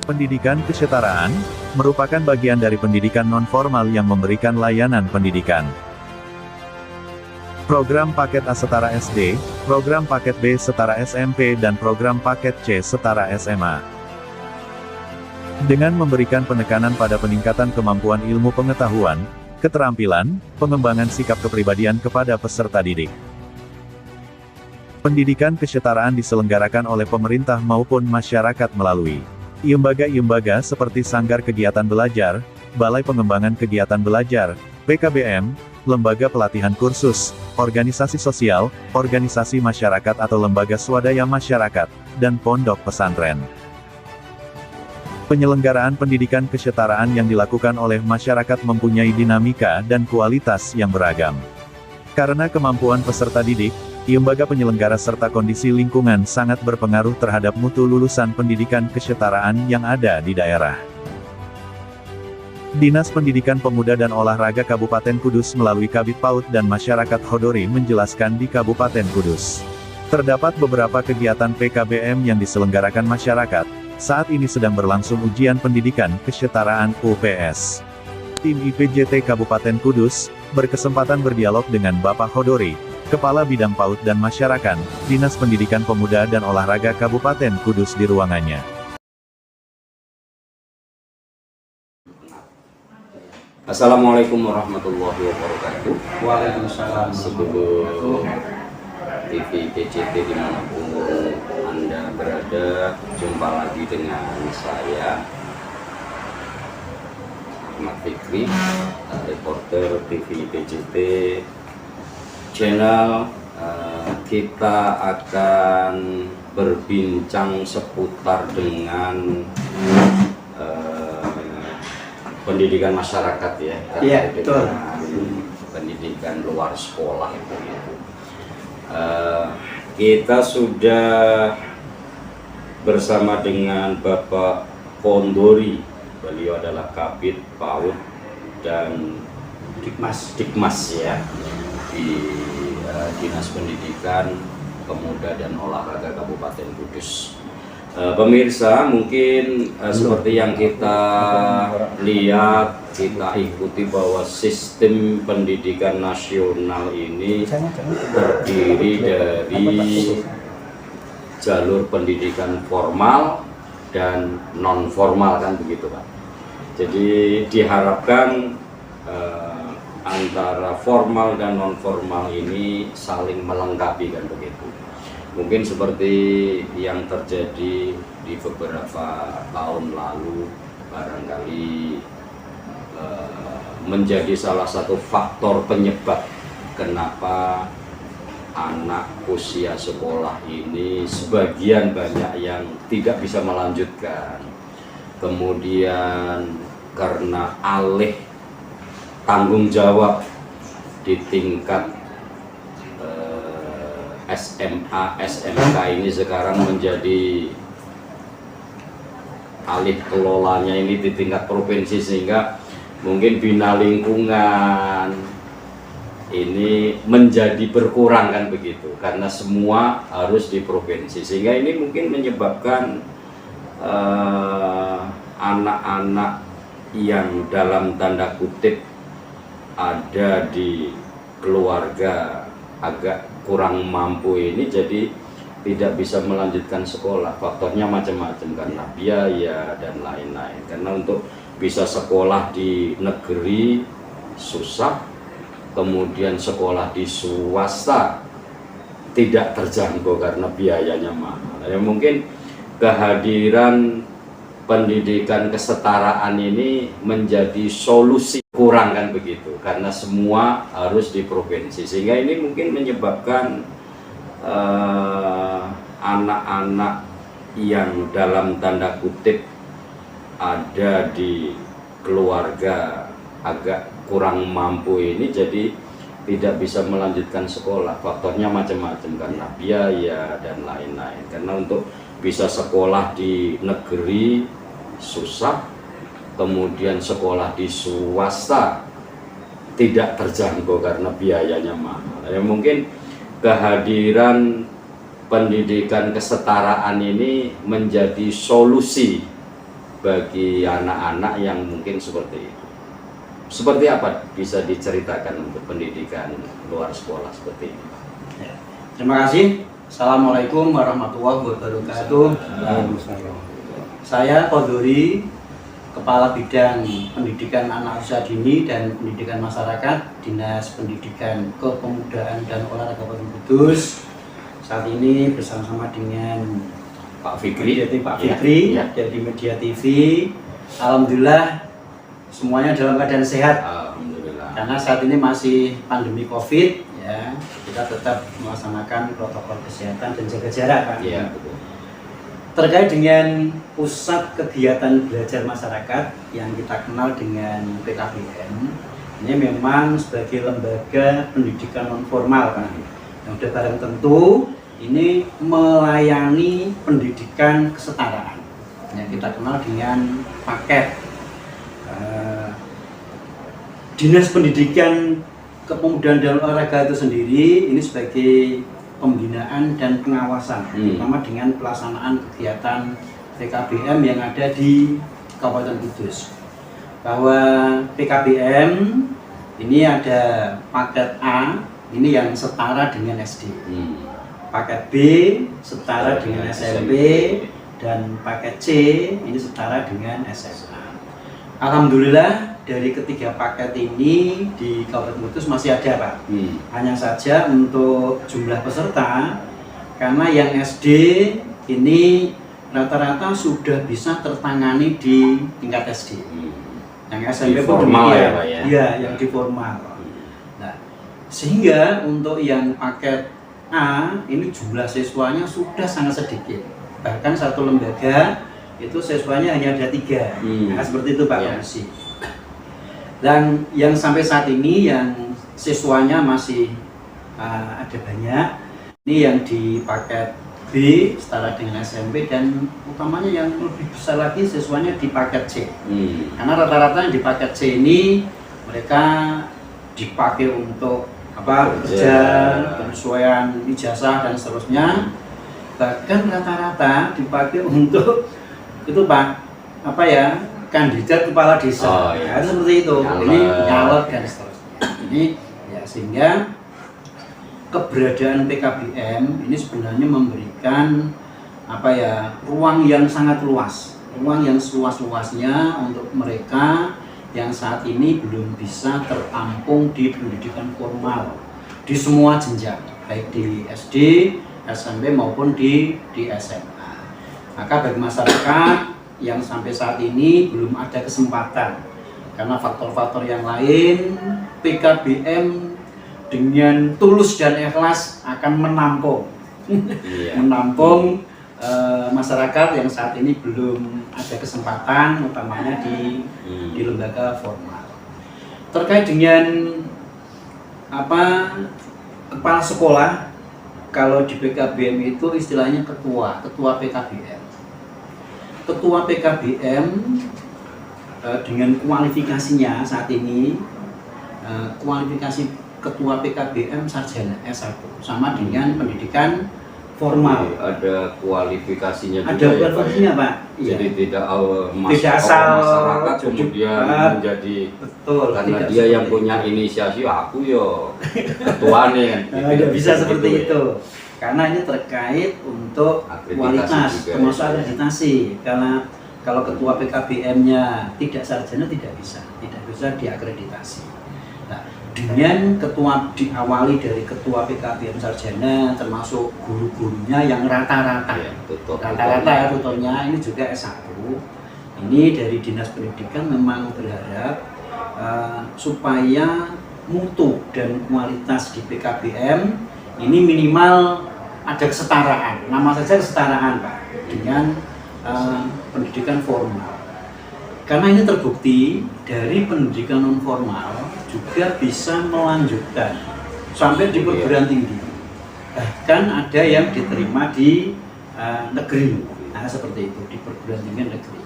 Pendidikan kesetaraan merupakan bagian dari pendidikan non-formal yang memberikan layanan pendidikan. Program paket A setara SD, program paket B setara SMP dan program paket C setara SMA. Dengan memberikan penekanan pada peningkatan kemampuan ilmu pengetahuan, keterampilan, pengembangan sikap kepribadian kepada peserta didik. Pendidikan kesetaraan diselenggarakan oleh pemerintah maupun masyarakat melalui lembaga-lembaga seperti Sanggar Kegiatan Belajar, Balai Pengembangan Kegiatan Belajar, PKBM, lembaga pelatihan kursus, organisasi sosial, organisasi masyarakat atau lembaga swadaya masyarakat, dan pondok pesantren. Penyelenggaraan pendidikan kesetaraan yang dilakukan oleh masyarakat mempunyai dinamika dan kualitas yang beragam. Karena kemampuan peserta didik, lembaga penyelenggara serta kondisi lingkungan sangat berpengaruh terhadap mutu lulusan pendidikan kesetaraan yang ada di daerah. Dinas Pendidikan Pemuda dan Olahraga Kabupaten Kudus melalui Kabid PAUD dan Masyarakat Hodori menjelaskan di Kabupaten Kudus terdapat beberapa kegiatan PKBM yang diselenggarakan masyarakat. Saat ini sedang berlangsung ujian pendidikan kesetaraan UPS. Tim IPJT Kabupaten Kudus berkesempatan berdialog dengan Bapak Hodori, Kepala Bidang PAUD dan Masyarakat, Dinas Pendidikan Pemuda dan Olahraga Kabupaten Kudus di ruangannya. Assalamualaikum warahmatullahi wabarakatuh. Waalaikumsalam. Seluruh TV PCT dimanapun Anda berada, jumpa lagi dengan saya Ahmad Fikri, reporter TV PCT channel. Kita akan berbincang seputar dengan pendidikan masyarakat ya, Iya, betul. Pendidikan luar sekolah begitu. Kita sudah bersama dengan Bapak Kondori. Beliau adalah Kabid PAUD dan Dikmas ya di Dinas Pendidikan Pemuda dan Olahraga Kabupaten Kudus. Pemirsa, mungkin seperti yang kita lihat, kita ikuti bahwa sistem pendidikan nasional ini terdiri dari jalur pendidikan formal dan non formal, kan begitu Pak. Jadi diharapkan antara formal dan non formal ini saling melengkapi, kan begitu. Mungkin seperti yang terjadi di beberapa tahun lalu, barangkali menjadi salah satu faktor penyebab kenapa anak usia sekolah ini sebagian banyak yang tidak bisa melanjutkan. Kemudian karena alih tanggung jawab di tingkat SMA, SMK ini sekarang menjadi alih kelolanya ini di tingkat provinsi, sehingga mungkin bina lingkungan ini menjadi berkurang, kan begitu, karena semua harus di provinsi, sehingga ini mungkin menyebabkan anak-anak yang dalam tanda kutip ada di keluarga agak kurang mampu ini jadi tidak bisa melanjutkan sekolah. Faktornya macam-macam, karena biaya dan lain-lain. Karena untuk bisa sekolah di negeri susah, kemudian sekolah di swasta tidak terjangkau karena biayanya mahal. Ya, mungkin kehadiran pendidikan kesetaraan ini menjadi solusi, kurang, kan begitu, karena semua harus di provinsi, sehingga ini mungkin menyebabkan anak-anak yang dalam tanda kutip ada di keluarga agak kurang mampu ini jadi tidak bisa melanjutkan sekolah. Faktornya macam-macam, karena biaya dan lain-lain. Karena untuk bisa sekolah di negeri susah, kemudian sekolah di swasta tidak terjangkau karena biayanya mahal. Ya, mungkin kehadiran pendidikan kesetaraan ini menjadi solusi bagi anak-anak yang mungkin seperti itu. Seperti apa bisa diceritakan untuk pendidikan luar sekolah seperti ini? Ya. Terima kasih. Assalamualaikum warahmatullahi wabarakatuh. Saya Kodori, Kepala Bidang Pendidikan Anak Usia Dini dan Pendidikan Masyarakat, Dinas Pendidikan Kepemudaan dan Olahraga Kabupaten Kudus. Saat ini bersama-sama dengan Pak Fikri, Pak Fikri ya. dari Media TV. Alhamdulillah semuanya dalam keadaan sehat. Alhamdulillah. Karena saat ini masih pandemi COVID, ya kita tetap melaksanakan protokol kesehatan dan jaga jarak, Pak. Iya, betul. Terkait dengan pusat kegiatan belajar masyarakat yang kita kenal dengan PKBM, ini memang sebagai lembaga pendidikan non formal, Pak. Yang sudah barang tentu ini melayani pendidikan kesetaraan yang kita kenal dengan paket Dinas Pendidikan Kepemudaan dan Olahraga itu sendiri ini sebagai pembinaan dan pengawasan, terutama dengan pelaksanaan kegiatan PKBM yang ada di Kabupaten Kudus. Bahwa PKBM ini ada paket A, ini yang setara dengan SD. Paket B setara dengan SMP, dan paket C ini setara dengan SMA. Alhamdulillah dari ketiga paket ini di Kabupaten Kudus masih ada, Pak. Hanya saja untuk jumlah peserta, karena yang SD ini rata-rata sudah bisa tertangani di tingkat SD. Yang SMP pun formal demikian, ya, Pak, ya? Iya, yang di formal. Nah, sehingga untuk yang paket A ini jumlah siswanya sudah sangat sedikit. Bahkan satu lembaga itu siswanya hanya ada 3. Nah, seperti itu, Pak Komisi. Dan yang sampai saat ini yang siswanya masih ada banyak, ini yang di paket B setara dengan SMP, dan utamanya yang lebih besar lagi siswanya di paket C. Karena rata-rata di paket C ini mereka dipakai untuk kerja, penyesuaian ijazah dan seterusnya. Bahkan rata-rata dipakai untuk itu, Pak, kandidat kepala desa. Nah, itu seperti itu. Ini nyalek dan seterusnya. Ini ya, sehingga keberadaan PKBM ini sebenarnya memberikan ruang yang sangat luas, ruang yang seluas-luasnya untuk mereka yang saat ini belum bisa tertampung di pendidikan formal di semua jenjang, baik di SD, SMP maupun di SMA. Maka bagi masyarakat yang sampai saat ini belum ada kesempatan karena faktor-faktor yang lain, PKBM dengan tulus dan ikhlas akan menampung masyarakat yang saat ini belum ada kesempatan, utamanya di lembaga formal. Terkait dengan kepala sekolah, kalau di PKBM itu istilahnya ketua PKBM. Ketua PKBM dengan kualifikasinya saat ini, kualifikasi ketua PKBM sarjana S1 sama dengan pendidikan formal. Ada kualifikasinya juga. Ada kualifikasinya, Pak. Jadi tidak tidak asal masyarakat kemudian menjadi betul, karena dia yang punya inisiasi, aku yo ketua nih. Tidak bisa seperti itu. Karena ini terkait untuk kualitas, termasuk akreditasi. Karena kalau ketua PKBM-nya tidak sarjana tidak bisa diakreditasi. Nah, dengan ketua diawali dari ketua PKBM sarjana, termasuk guru-gurunya yang rata-rata tutornya ini juga S1. Ini dari Dinas Pendidikan memang berharap supaya mutu dan kualitas di PKBM ini minimal ada kesetaraan, nama saja kesetaraan, Pak, dengan pendidikan formal. Karena ini terbukti dari pendidikan non formal juga bisa melanjutkan sampai di perguruan tinggi. Bahkan ada yang diterima di negeri, seperti itu, di perguruan tinggi negeri.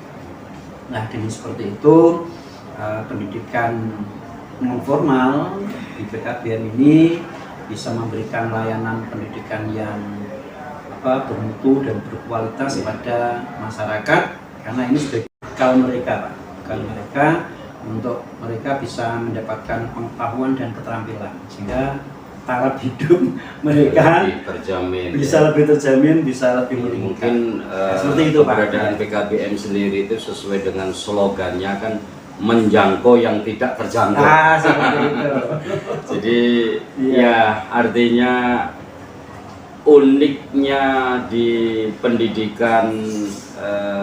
Nah, dengan seperti itu pendidikan non formal di PKBM ini bisa memberikan layanan pendidikan yang bermutu dan berkualitas pada masyarakat, karena ini sebagai bekal mereka Pak, bekal mereka untuk mereka bisa mendapatkan pengetahuan dan keterampilan sehingga taraf hidup mereka lebih terjamin, bisa ya. lebih terjamin, bisa lebih meningkat. Mungkin seperti itu Pak. keberadaan PKBM sendiri itu sesuai dengan slogannya kan menjangkau yang tidak terjangkau. Seperti itu. Jadi Iya. ya artinya uniknya di pendidikan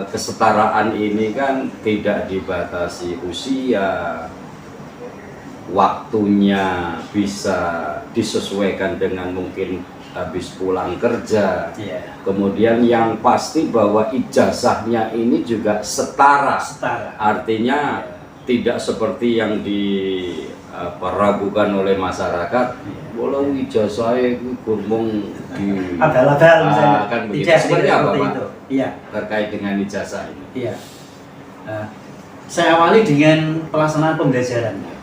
kesetaraan ini kan tidak dibatasi usia, waktunya bisa disesuaikan dengan mungkin habis pulang kerja. Iya. Kemudian yang pasti bahwa ijazahnya ini juga setara. Setara. Artinya tidak seperti yang diragukan oleh masyarakat. Walau ijazahnya itu gurmung di Abal-abal misalnya. kan begitu. Tidak Seperti apa seperti Pak? itu. Iya. Terkait dengan ijazah ini. Iya. Saya awali dengan pelaksanaan pembelajarannya.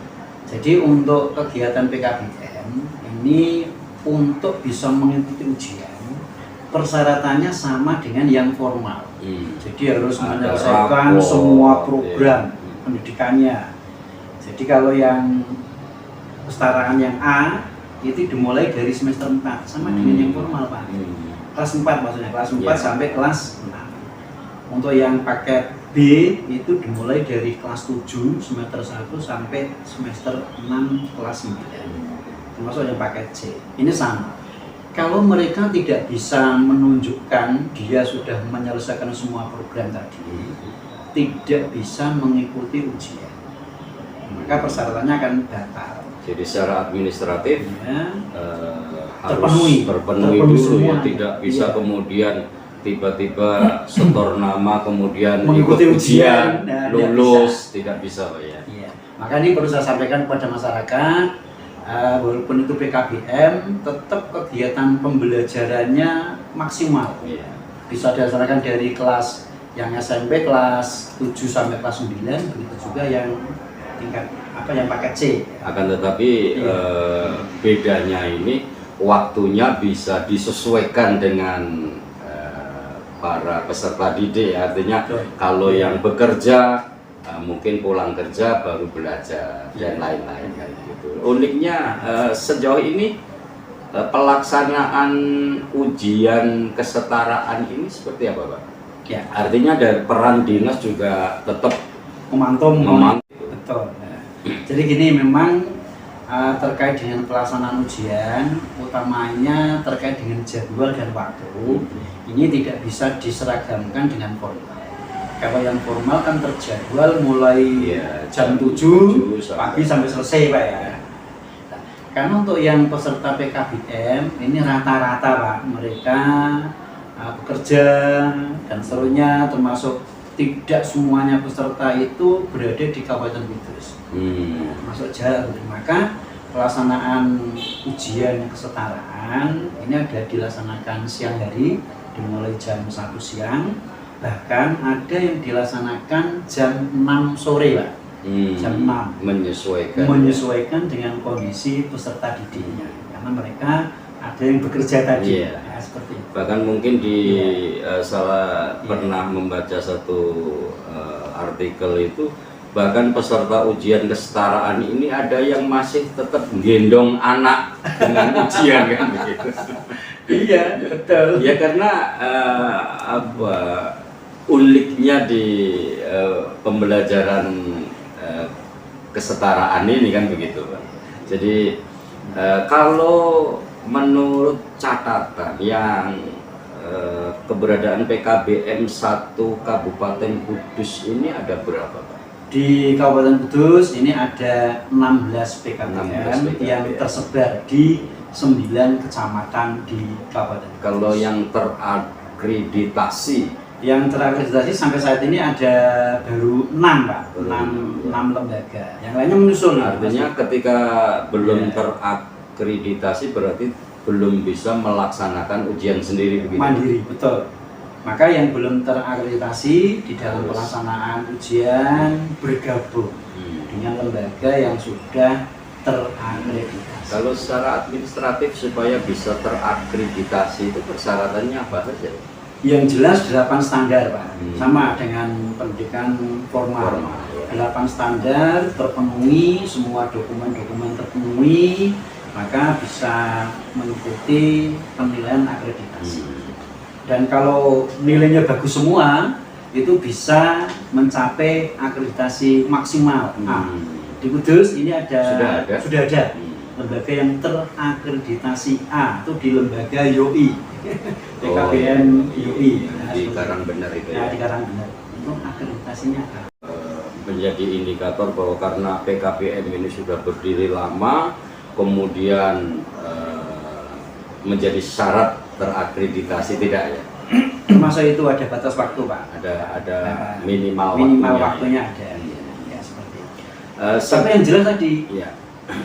Jadi untuk kegiatan PKBM ini untuk bisa mengikuti ujian, persyaratannya sama dengan yang formal. Jadi harus Ada menyelesaikan rapor, semua program ya. pendidikannya. Jadi kalau yang kesetaraan yang A itu dimulai dari semester 4 sama dengan yang formal Pak. Kelas 4 maksudnya, kelas 4 Ya. sampai kelas 6. Untuk yang paket B itu dimulai dari kelas 7 semester 1 sampai semester 6 kelas 9. Termasuk yang paket C. Ini sama. Kalau mereka tidak bisa menunjukkan dia sudah menyelesaikan semua program tadi, tidak bisa mengikuti ujian, maka persyaratannya akan batal. Jadi secara administratif Ya, harus terpenuhi dulu semua. ya, tidak bisa Iya. kemudian tiba-tiba setor nama kemudian Mengikuti ikut ujian, ujian, nah, lulus, tidak bisa Pak ya. Iya. Maka ini perlu saya sampaikan kepada masyarakat, walaupun itu PKBM, tetap kegiatan pembelajarannya maksimal. Iya. Bisa dilaksanakan dari kelas yang SMP kelas 7 sampai kelas 9, begitu juga yang tingkat yang paket C. Akan tetapi Iya. bedanya ini waktunya bisa disesuaikan dengan para peserta didik, artinya Betul. kalau yang bekerja mungkin pulang kerja baru belajar dan Iya. lain-lain kan gitu. Uniknya sejauh ini pelaksanaan ujian kesetaraan ini seperti apa Pak? Ya, Artinya dari peran dinas juga tetap memantau. memantau. Betul. Nah, jadi gini, memang terkait dengan pelaksanaan ujian, utamanya terkait dengan jadwal dan waktu, ini tidak bisa diseragamkan dengan formal. Kalau yang formal kan terjadwal mulai Iya, jam 7 pagi sampai selesai Pak ya. Nah, karena untuk yang peserta PKBM ini rata-rata Pak, mereka bekerja dan seterusnya, termasuk tidak semuanya peserta itu berada di Kabupaten Kudus. Masuk jalan, maka pelaksanaan ujian kesetaraan ini ada dilaksanakan siang hari dimulai jam 1 siang, bahkan ada yang dilaksanakan jam 6 sore Pak. Jam 6 menyesuaikan dengan kondisi peserta didiknya, karena mereka ada yang bekerja tadi. Iya. Ya, seperti itu. Bahkan mungkin di salah pernah membaca satu artikel itu, bahkan peserta ujian kesetaraan ini ada yang masih tetap gendong anak dengan ujian kan begitu. Iya, betul. Ya karena uniknya di pembelajaran kesetaraan ini kan begitu Pak. Jadi kalau menurut catatan yang keberadaan PKBM 1 Kabupaten Kudus ini ada berapa Pak? Di Kabupaten Kudus ini ada 16 PKBM, 16 yang tersebar di 9 kecamatan di Kabupaten Kudus. Kalau yang terakreditasi, sampai saat ini ada baru 6 Pak, 6 lembaga. Yang lainnya menyusul. artinya ketika belum Iya. terakreditasi berarti belum bisa melaksanakan ujian sendiri begitu. Mandiri, betul. Maka yang belum terakreditasi di dalam pelaksanaan ujian bergabung dengan lembaga yang sudah terakreditasi. Kalau secara administratif supaya bisa terakreditasi itu persyaratannya apa saja? Yang jelas 8 standar Pak, sama dengan pendidikan formal. 8 standar terpenuhi, semua dokumen-dokumen terpenuhi, maka bisa mengikuti penilaian akreditasi. Dan kalau nilainya bagus semua, itu bisa mencapai akreditasi maksimal A. Di Kudus ini sudah ada lembaga yang terakreditasi A, itu di lembaga YOI, PKBM YOI. Di Karangbener itu ya. Ya. Di Karangbener itu akreditasinya A. Menjadi indikator bahwa karena PKBM ini sudah berdiri lama, kemudian menjadi syarat terakreditasi, tidak ya? Termasuk itu ada batas waktu Pak. Ada minimal waktunya ada. Ya, seperti itu. Tapi yang jelas tadi, ya,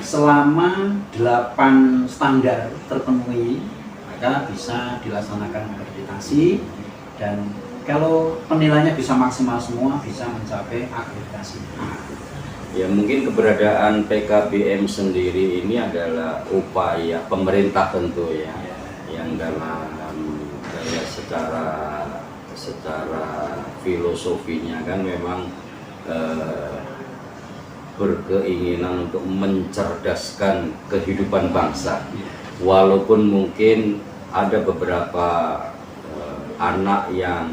selama 8 standar terpenuhi, maka bisa dilaksanakan akreditasi, dan kalau penilaiannya bisa maksimal semua, bisa mencapai akreditasi. Ya, mungkin keberadaan PKBM sendiri ini adalah upaya pemerintah tentu ya, yang dalam secara filosofinya kan memang berkeinginan untuk mencerdaskan kehidupan bangsa, walaupun mungkin ada beberapa anak yang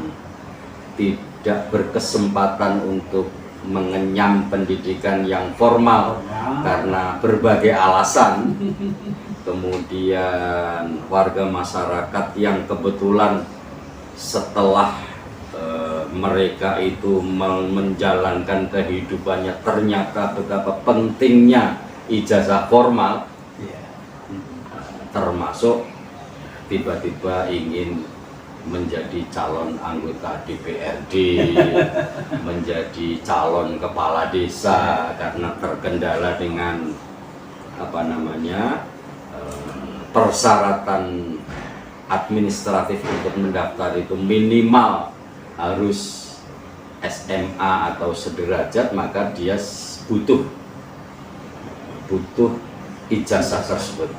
tidak berkesempatan untuk mengenyam pendidikan yang formal karena berbagai alasan. Kemudian warga masyarakat yang kebetulan setelah mereka itu menjalankan kehidupannya ternyata betapa pentingnya ijazah formal, termasuk tiba-tiba ingin menjadi calon anggota DPRD, menjadi calon kepala desa karena terkendala dengan persyaratan administratif untuk mendaftar itu minimal harus SMA atau sederajat, maka dia butuh ijazah tersebut.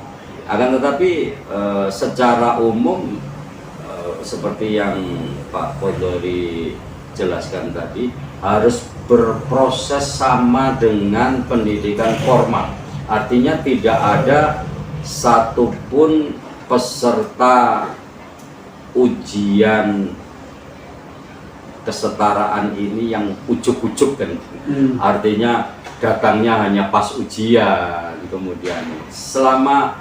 Akan tetapi secara umum seperti yang Pak Kodori jelaskan tadi, harus berproses sama dengan pendidikan formal. Artinya tidak ada satupun peserta ujian kesetaraan ini yang ujuk-ujuk kan. Artinya datangnya hanya pas ujian, kemudian selama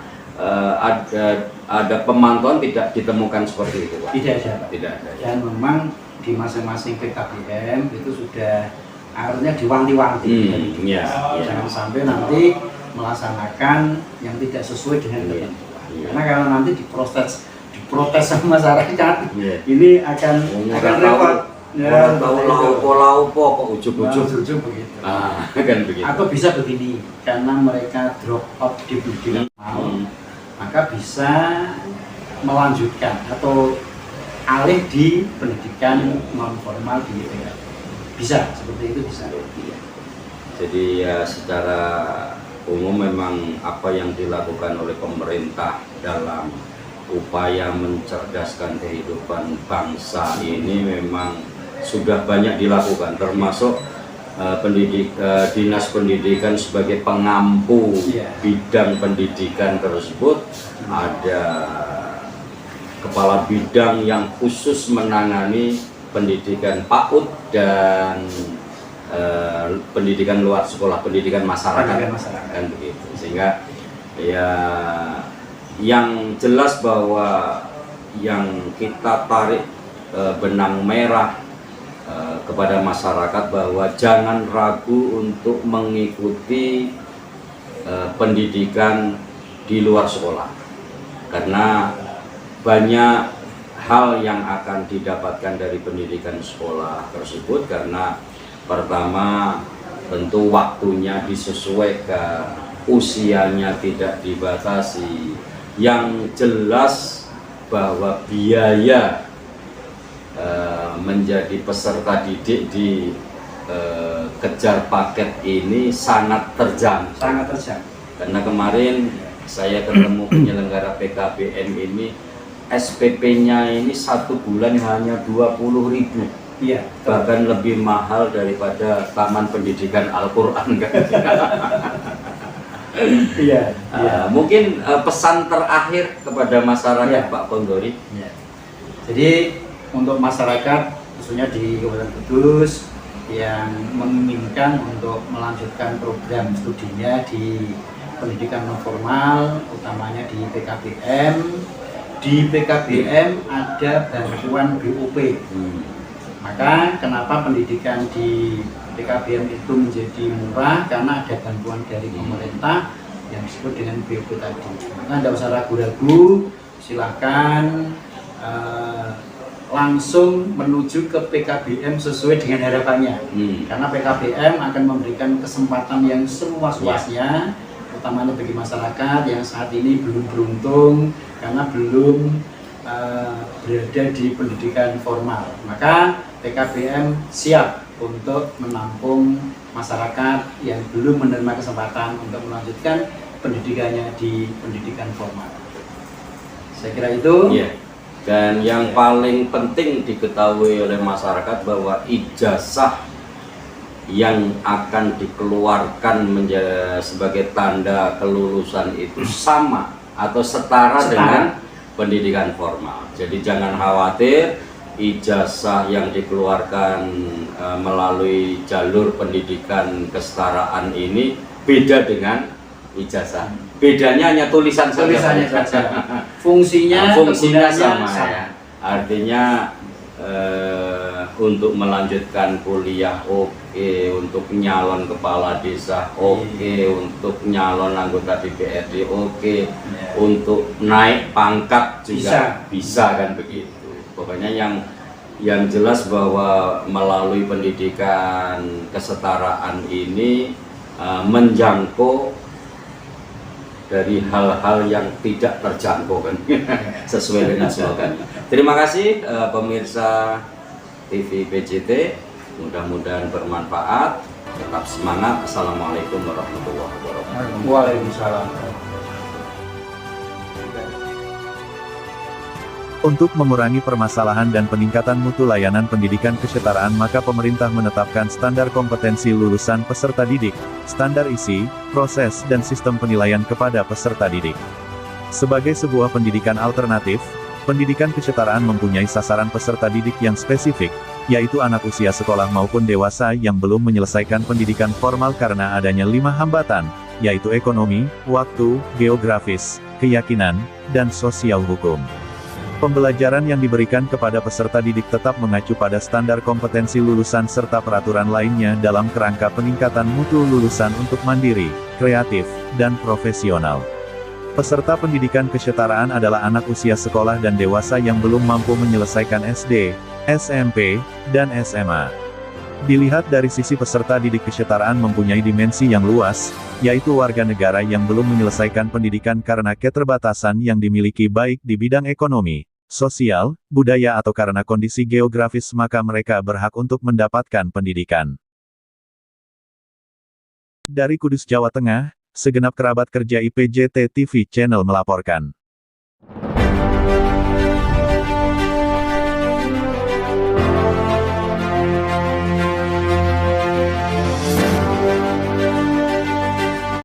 ada pemantauan tidak ditemukan seperti itu Pak? Tidak ada Pak. Tidak ada. Dan memang di masing-masing PKBM itu sudah harusnya diwanti-wanti. Jangan sampai nanti melaksanakan yang tidak sesuai dengan ketentuan. Karena kalau nanti diprotes sama masyarakat, ini akan repot. Laupo kok ujuk-ujuk begitu. Kan begitu. Atau bisa begini, karena mereka drop out di pendidikan, maka bisa melanjutkan atau alih di pendidikan non formal di IPK. Bisa seperti itu, bisa. Jadi ya secara umum memang apa yang dilakukan oleh pemerintah dalam upaya mencerdaskan kehidupan bangsa ini memang sudah banyak dilakukan, termasuk Dinas Pendidikan sebagai pengampu bidang pendidikan tersebut. Ada kepala bidang yang khusus menangani pendidikan PAUD dan pendidikan luar sekolah, pendidikan masyarakat. Kan begitu. Sehingga ya yang jelas bahwa yang kita tarik benang merah kepada masyarakat bahwa jangan ragu untuk mengikuti pendidikan di luar sekolah, karena banyak hal yang akan didapatkan dari pendidikan sekolah tersebut. Karena pertama tentu waktunya disesuaikan, usianya tidak dibatasi, yang jelas bahwa biaya menjadi peserta didik di kejar paket ini sangat terjangkau. Karena kemarin saya ketemu penyelenggara PKBM ini SPP-nya ini 1 bulan hanya 20.000. Iya. Bahkan lebih mahal daripada Taman Pendidikan Al-Quran kan. Iya. Mungkin pesan terakhir kepada masyarakat, Iya. Pak Pondori. Ya. Jadi untuk masyarakat khususnya di Kabupaten Kudus yang menginginkan untuk melanjutkan program studinya di pendidikan non formal, utamanya di PKBM. Di PKBM ada bantuan BOP. Maka kenapa pendidikan di PKBM itu menjadi murah? Karena ada bantuan dari pemerintah yang disebut dengan BOP tadi. Maka tidak usah ragu-ragu, silahkan langsung menuju ke PKBM sesuai dengan harapannya. Karena PKBM akan memberikan kesempatan yang seluas-luasnya, utamanya bagi masyarakat yang saat ini belum beruntung karena belum berada di pendidikan formal. Maka PKBM siap untuk menampung masyarakat yang belum menerima kesempatan untuk melanjutkan pendidikannya di pendidikan formal. Saya kira itu. Yeah. Dan yang paling penting diketahui oleh masyarakat bahwa ijazah yang akan dikeluarkan sebagai tanda kelulusan itu sama atau setara dengan pendidikan formal. Jadi jangan khawatir ijazah yang dikeluarkan melalui jalur pendidikan kesetaraan ini beda dengan ijazah. Bedanya hanya tulisannya saja. Fungsinya sama ya. Artinya untuk melanjutkan kuliah oke, untuk nyalon kepala desa oke, untuk nyalon anggota DPRD oke, untuk naik pangkat juga bisa kan begitu. Pokoknya yang jelas bahwa melalui pendidikan kesetaraan ini menjangkau dari hal-hal yang tidak terjangkau kan. Sesuai dengan slogan. Terima kasih pemirsa TV PJT, mudah-mudahan bermanfaat. Tetap semangat. Assalamualaikum warahmatullahi wabarakatuh. Waalaikumsalam. Untuk mengurangi permasalahan dan peningkatan mutu layanan pendidikan kesetaraan, maka pemerintah menetapkan standar kompetensi lulusan peserta didik, standar isi, proses, dan sistem penilaian kepada peserta didik. Sebagai sebuah pendidikan alternatif, pendidikan kesetaraan mempunyai sasaran peserta didik yang spesifik, yaitu anak usia sekolah maupun dewasa yang belum menyelesaikan pendidikan formal karena adanya 5 hambatan, yaitu ekonomi, waktu, geografis, keyakinan, dan sosial hukum. Pembelajaran yang diberikan kepada peserta didik tetap mengacu pada standar kompetensi lulusan serta peraturan lainnya dalam kerangka peningkatan mutu lulusan untuk mandiri, kreatif, dan profesional. Peserta pendidikan kesetaraan adalah anak usia sekolah dan dewasa yang belum mampu menyelesaikan SD, SMP, dan SMA. Dilihat dari sisi peserta didik kesetaraan mempunyai dimensi yang luas, yaitu warga negara yang belum menyelesaikan pendidikan karena keterbatasan yang dimiliki baik di bidang ekonomi, sosial, budaya atau karena kondisi geografis, maka mereka berhak untuk mendapatkan pendidikan. Dari Kudus, Jawa Tengah, segenap kerabat kerja IPJT TV Channel melaporkan.